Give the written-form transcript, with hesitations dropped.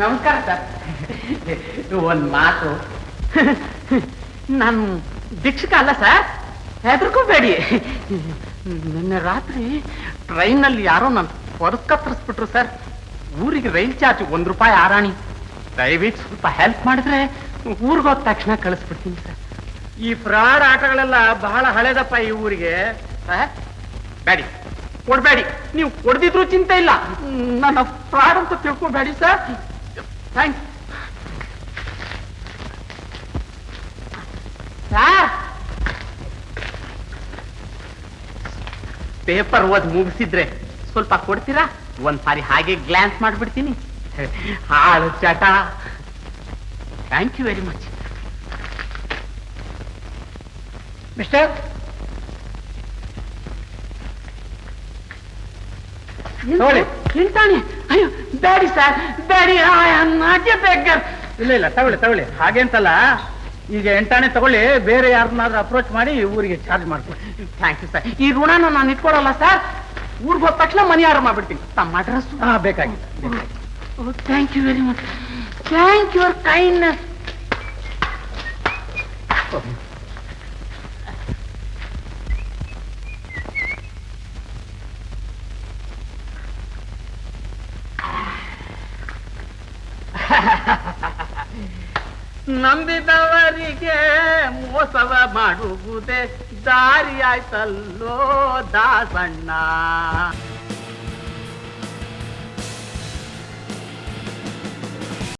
ನಮಸ್ಕಾರ ಸರ್. ಒಂದ್ ಮಾತು, ನಾನು ಭಿಕ್ಷುಕ ಅಲ್ಲ ಸರ್, ಹೆದರ್ಕೋಬೇಡಿ. ನಿನ್ನೆ ರಾತ್ರಿ ಟ್ರೈನಲ್ಲಿ ಯಾರೋ ನನ್ನ ಪರ್ಸ್ ಕತ್ತರಿಸ್ಬಿಟ್ರು ಸರ್. ಊರಿಗೆ ರೈಲ್ ಚಾರ್ಜ್ ₹1 ಆರಾಣಿ. ದಯವಿಟ್ಟು ಸ್ವಲ್ಪ ಹೆಲ್ಪ್ ಮಾಡಿದ್ರೆ ಊರಿಗೆ ಹೋದ ತಕ್ಷಣ ಕಳಿಸ್ಬಿಡ್ತೀನಿ ಸರ್. ಈ ಫ್ರಾಡ್ ಆಟಗಳೆಲ್ಲ ಬಹಳ ಹಳೇದಪ್ಪ ಈ ಊರಿಗೆ. ಬೇಡಿ, ಕೊಡ್ಬೇಡಿ. ನೀವು ಕೊಡ್ದಿದ್ರು ಚಿಂತೆ ಇಲ್ಲ, ನನ್ನ ಫ್ರಾಡ್ ಅಂತ ತಿಳ್ಕೊಬೇಡಿ ಸರ್. Thanks sir. ಪೇಪರ್ ಓದ್ ಮುಗಿಸಿದ್ರೆ ಸ್ವಲ್ಪ ಕೊಡ್ತೀರಾ? ಒಂದ್ ಸಾರಿ ಹಾಗೆ ಗ್ಲಾನ್ಸ್ ಮಾಡ್ಬಿಡ್ತೀನಿ. ಹಾಳು ಚಟ. Thank you very much. Mister, ಎಂಟಾಣಿ? ಅಯ್ಯೋ ಬೇಡಿ ಸರ್, ಬೇಡಿ. ಬೇಕರ್. ಇಲ್ಲ ತಗೊಳ್ಳಿ. ಹಾಗೇಂತಲ್ಲ, ಈಗ 8 ಆಣೆ ತಗೊಳ್ಳಿ. ಬೇರೆ ಯಾರನ್ನಾದ್ರೂ ಅಪ್ರೋಚ್ ಮಾಡಿ ಊರಿಗೆ ಚಾರ್ಜ್ ಮಾಡ್ಕೊಳ್ಳಿ. Thank you sir. ಈ ಋಣನ ನಾನು ಇಟ್ಕೊಡಲ್ಲ ಸರ್. ಊರಿಗೆ ಹೋದ ತಕ್ಷಣ ಮನಿ ಆರ್ಡರ್ ಮಾಡ್ಬಿಡ್ತೀನಿ. ತಮ್ಮ ಅಡ್ರೆಸ್ ಬೇಕಾಗಿಲ್ಲ. Thank you very much. Thank your kindness. ನಂಬಿದವರಿಗೆ ಮೋಸವ ಮಾಡುವುದೇ ದಾರಿಯಾಯ್ತಲ್ಲೋ ದಾಸಣ್ಣ.